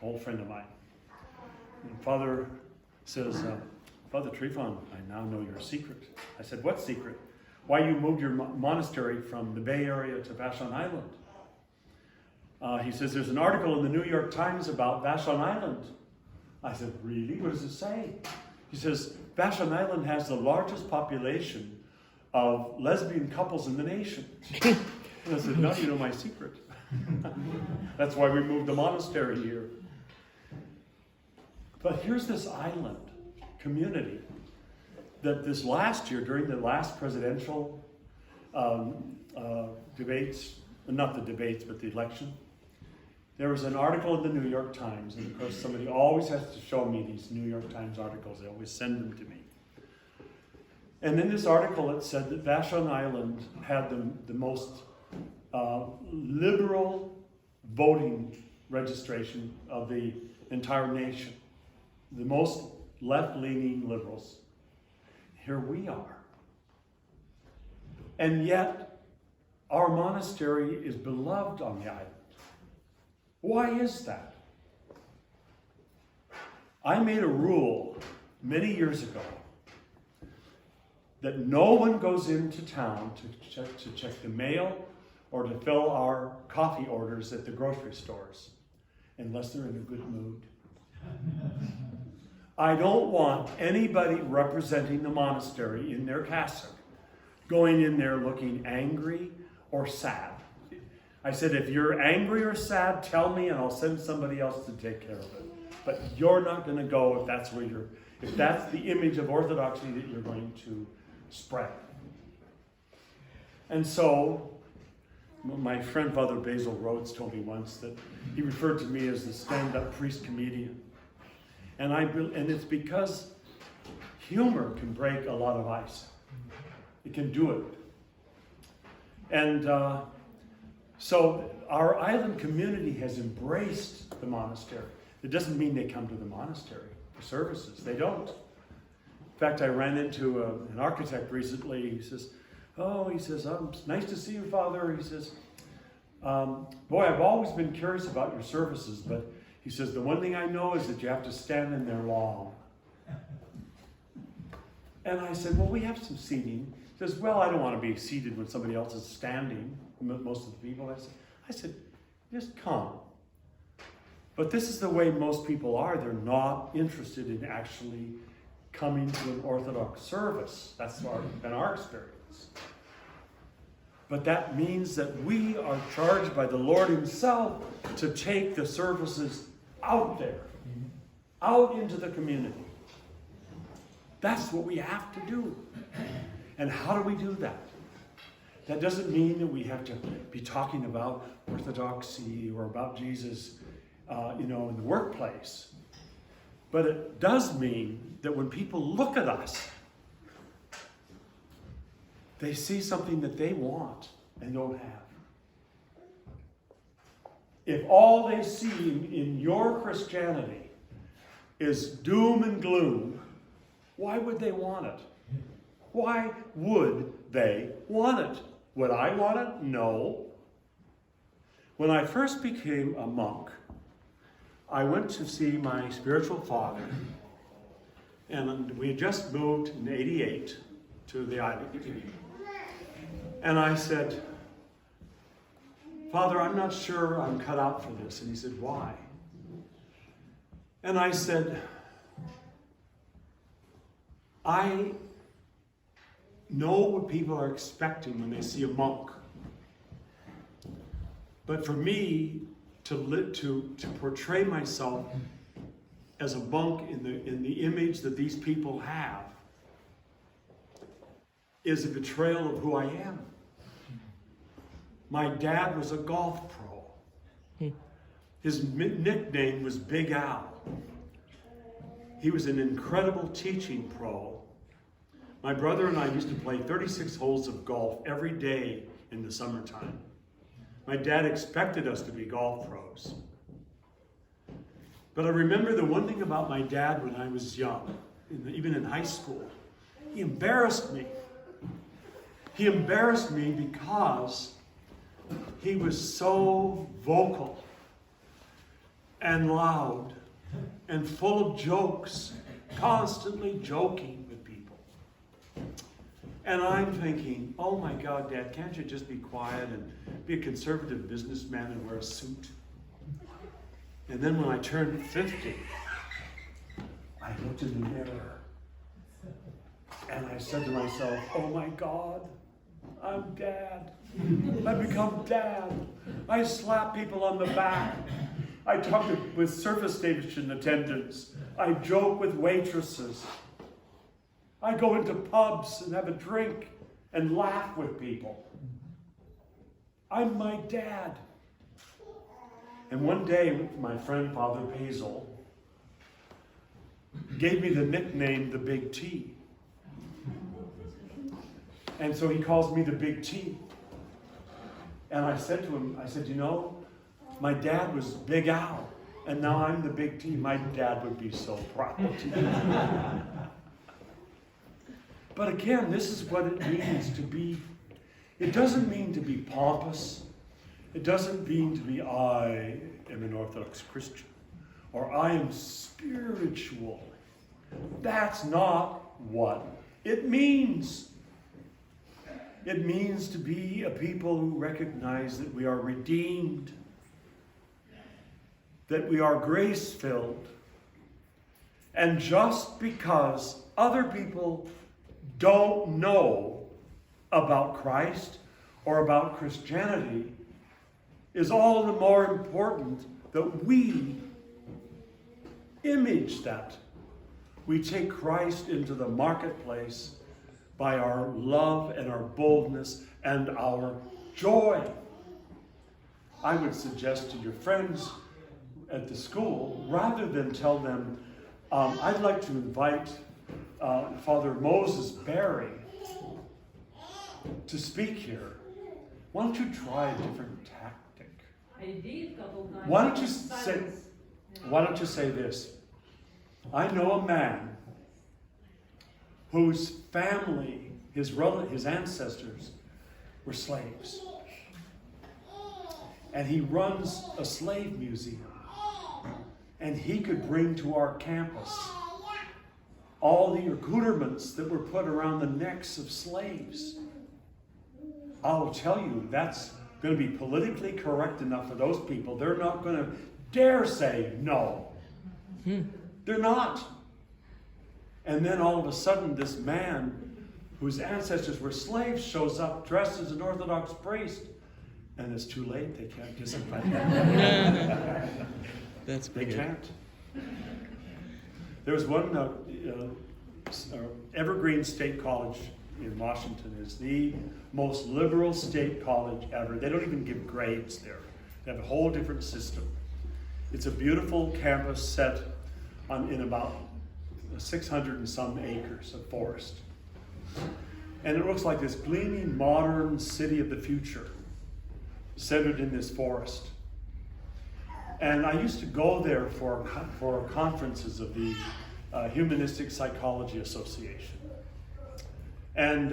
old friend of mine. And Father says, Father Tryphon, I now know your secret. I said, what secret? Why you moved your monastery from the Bay Area to Vashon Island. He says, there's an article in the New York Times about Vashon Island. I said, really? What does it say? He says, Vashon Island has the largest population of lesbian couples in the nation. And I said, now you know my secret. That's why we moved the monastery here. But here's this island community that this last year, during the last presidential debates, not the debates, but the election, there was an article in the New York Times, and of course somebody always has to show me these New York Times articles. They always send them to me. And in this article it said that Vashon Island had the most liberal voting registration of the entire nation. The most left-leaning liberals. Here we are. And yet, our monastery is beloved on the island. Why is that? I made a rule many years ago that no one goes into town to check the mail or to fill our coffee orders at the grocery stores unless they're in a good mood. I don't want anybody representing the monastery in their cassock going in there looking angry or sad. I said, if you're angry or sad, tell me and I'll send somebody else to take care of it. But you're not going to go if that's the image of orthodoxy that you're going to spread. And so, my friend Father Basil Rhodes told me once that he referred to me as the stand-up priest comedian. And it's because humor can break a lot of ice. It can do it. And so our island community has embraced the monastery. It doesn't mean they come to the monastery for services. They don't. In fact, I ran into an architect recently. He says, it's nice to see you, Father. He says, boy, I've always been curious about your services, but he says, the one thing I know is that you have to stand in there long. And I said, well, we have some seating. He says, well, I don't want to be seated when somebody else is standing, most of the people. I said, just come. But this is the way most people are. They're not interested in actually coming to an Orthodox service. That's been our experience. But that means that we are charged by the Lord himself to take the services out there, out into the community. That's what we have to do. And how do we do that? That doesn't mean that we have to be talking about orthodoxy or about Jesus, in the workplace. But it does mean that when people look at us, they see something that they want and don't have. If all they see in your Christianity is doom and gloom, why would they want it? Why would they want it? Would I want it? No. When I first became a monk, I went to see my spiritual father, and we had just moved in '88 to the island. And I said, Father, I'm not sure I'm cut out for this. And he said, why? And I said, I know what people are expecting when they see a monk. But for me to portray myself as a monk in the image that these people have is a betrayal of who I am. My dad was a golf pro. His nickname was Big Al. He was an incredible teaching pro. My brother and I used to play 36 holes of golf every day in the summertime. My dad expected us to be golf pros. But I remember the one thing about my dad when I was young, even in high school, he embarrassed me. He embarrassed me because he was so vocal and loud and full of jokes, constantly joking with people. And I'm thinking, oh my God, Dad, can't you just be quiet and be a conservative businessman and wear a suit? And then when I turned 50, I looked in the mirror and I said to myself, oh my God, I'm Dad. I become Dad. I slap people on the back. I talk with service station attendants. I joke with waitresses. I go into pubs and have a drink and laugh with people. I'm my dad. And one day, my friend Father Basil gave me the nickname the Big T. And so he calls me the Big T. And I said to him, I said, you know, my dad was Big Al, and now I'm the Big T. My dad would be so proud. But again, this is what it means to be. It doesn't mean to be pompous. It doesn't mean to be, I am an Orthodox Christian, or I am spiritual. That's not what it means. It means to be a people who recognize that we are redeemed, that we are grace-filled. And just because other people don't know about Christ or about Christianity is all the more important that we image that. We take Christ into the marketplace by our love and our boldness and our joy. I would suggest to your friends at the school, rather than tell them, I'd like to invite Father Moses Berry to speak here. Why don't you try a different tactic? Why don't you say this? I know a man whose family, his ancestors, were slaves. And he runs a slave museum. And he could bring to our campus all the accoutrements that were put around the necks of slaves. I'll tell you, that's going to be politically correct enough for those people. They're not going to dare say no. They're not. And then all of a sudden, this man whose ancestors were slaves shows up dressed as an Orthodox priest. And it's too late. They can't discipline him. That's They pretty can't. There was one, Evergreen State College in Washington is the most liberal state college ever. They don't even give grades there. They have a whole different system. It's a beautiful campus set in about 600 and some acres of forest. And it looks like this gleaming modern city of the future centered in this forest. And I used to go there for conferences of the Humanistic Psychology Association. And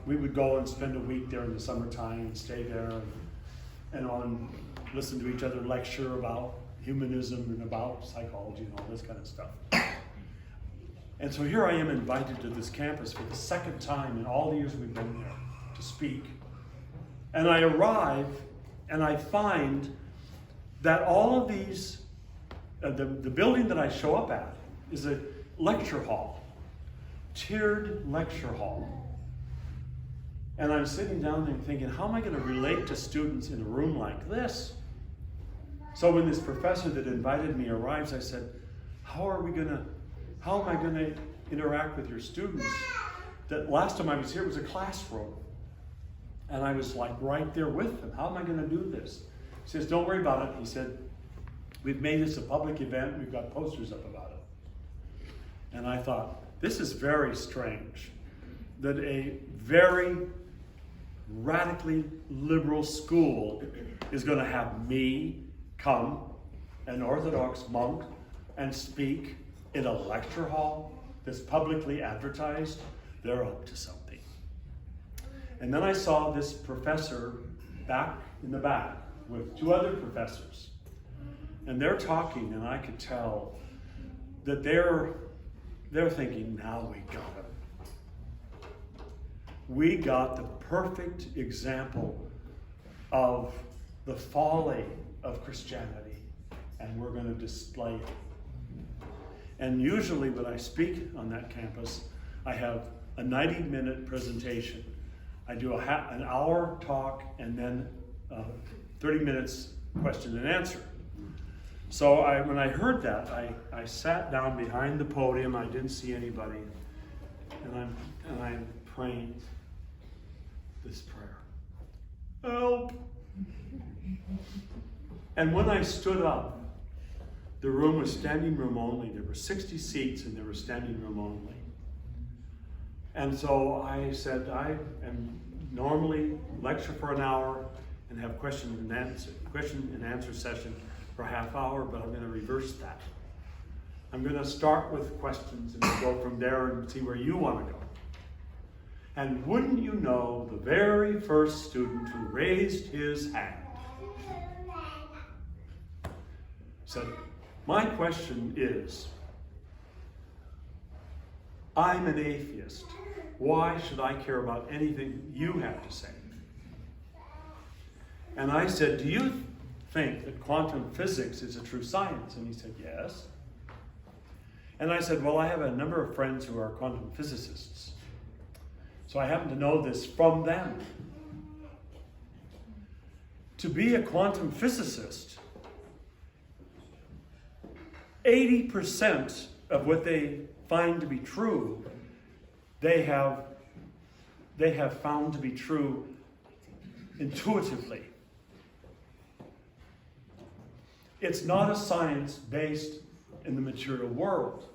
we would go and spend a week there in the summertime and stay there and listen to each other lecture about humanism and about psychology and all this kind of stuff. And so here I am invited to this campus for the second time in all the years we've been there to speak. And I arrive and I find that all of these, the building that I show up at is a lecture hall, tiered lecture hall. And I'm sitting down there thinking, how am I going to relate to students in a room like this? So when this professor that invited me arrives, I said, how am I going to interact with your students? That last time I was here, it was a classroom. And I was like right there with them. How am I going to do this? He says, don't worry about it. He said, we've made this a public event. We've got posters up about it. And I thought, this is very strange that a very radically liberal school is going to have me come, an Orthodox monk, and speak in a lecture hall that's publicly advertised. They're up to something. And then I saw this professor back in the back with two other professors. And they're talking, and I could tell that they're thinking, now we got it. We got the perfect example of the folly of Christianity, and we're going to display it. And usually when I speak on that campus, I have a 90-minute presentation. I do an hour talk and then 30 minutes question and answer. So when I heard that, I sat down behind the podium. I didn't see anybody, and I'm praying this prayer. Help! And when I stood up, the room was standing room only. There were 60 seats, and there was standing room only. And so I said, I am normally lecture for an hour and have question and answer session for a half hour, but I'm going to reverse that. I'm going to start with questions and go from there and see where you want to go. And wouldn't you know, the very first student who raised his hand said, my question is, I'm an atheist. Why should I care about anything you have to say? And I said, do you think that quantum physics is a true science? And he said, yes. And I said, well, I have a number of friends who are quantum physicists. So I happen to know this from them. To be a quantum physicist, 80% of what they find to be true, they have found to be true intuitively. It's not a science based in the material world.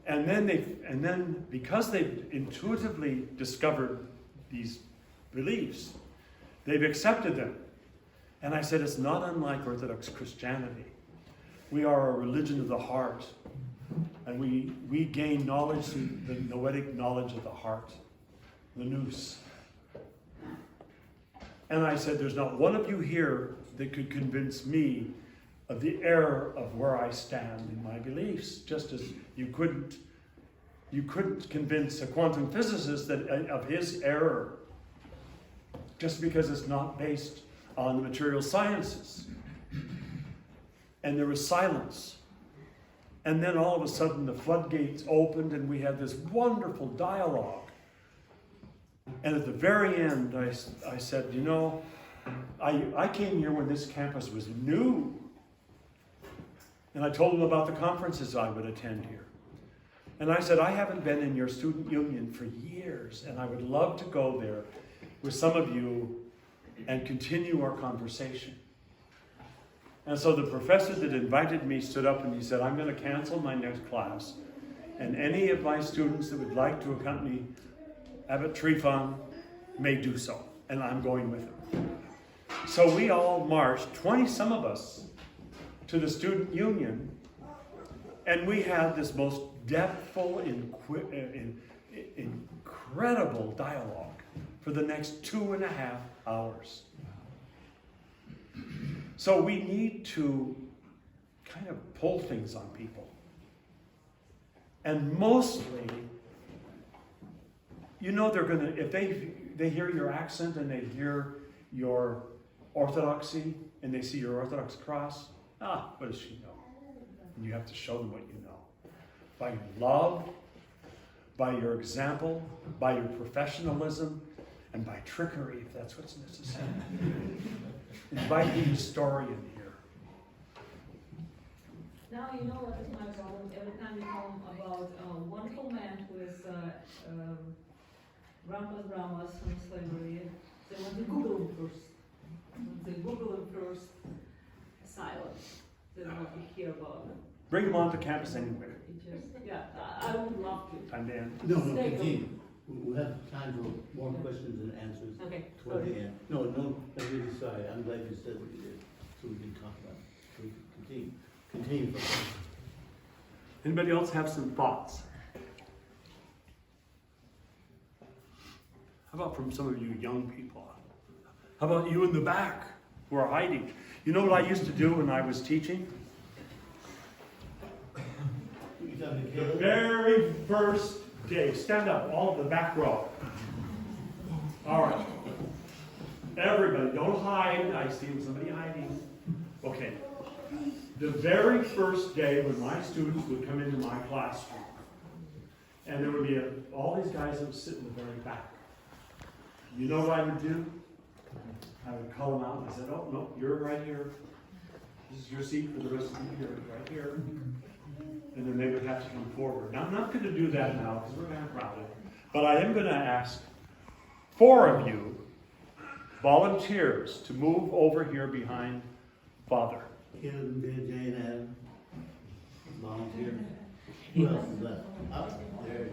And then because they've intuitively discovered these beliefs, they've accepted them. And I said, it's not unlike Orthodox Christianity. We are a religion of the heart. And we gain knowledge through the noetic knowledge of the heart, the nous. And I said, there's not one of you here that could convince me of the error of where I stand in my beliefs, just as you couldn't convince a quantum physicist that of his error, just because it's not based on the material sciences. And there was silence. And then all of a sudden the floodgates opened and we had this wonderful dialogue. And at the very end, I said, you know, I came here when this campus was new. And I told them about the conferences I would attend here. And I said, I haven't been in your student union for years, and I would love to go there with some of you and continue our conversation. And so the professor that invited me stood up and he said, I'm going to cancel my next class, and any of my students that would like to accompany Abbot Tryphon may do so, and I'm going with him. So we all marched, 20-some of us, to the student union, and we had this most depthful, incredible dialogue for the next 2.5 hours. So we need to kind of pull things on people. And mostly, you know, they're going to, if they hear your accent and they hear your orthodoxy and they see your Orthodox cross, what does she know? And you have to show them what you know. By your love, by your example, by your professionalism, and by trickery, if that's what's necessary. Invite the historian here. Now you know what is my problem. Every time you come about a wonderful man who is grandpas from slavery, they want to Google him first. When they Google him first, silence. They don't want to hear about him. Bring them onto campus anywhere. I would love to. I'm Dan. No, continue. We'll have time for more questions and answers. Okay. Toward the end. No, I'm really sorry. I'm glad you said what you did, so we can talk about it. So we can continue. Anybody else have some thoughts? How about from some of you young people? How about you in the back who are hiding? You know what I used to do when I was teaching? You got the The kid? very first day, stand up, all of the back row. All right. Everybody, don't hide. I see somebody hiding. Okay. The very first day when my students would come into my classroom, and there would be all these guys that would sit in the very back. You know what I would do? I would call them out and I said, oh, no, you're right here. This is your seat for the rest of the year, right here. And then they would have to come forward. Now, I'm not going to do that now because we're kind of crowded. But I am going to ask 4 of you, volunteers, to move over here behind Father. Kim, Jane, Adam, volunteers. Who else is left? Up there.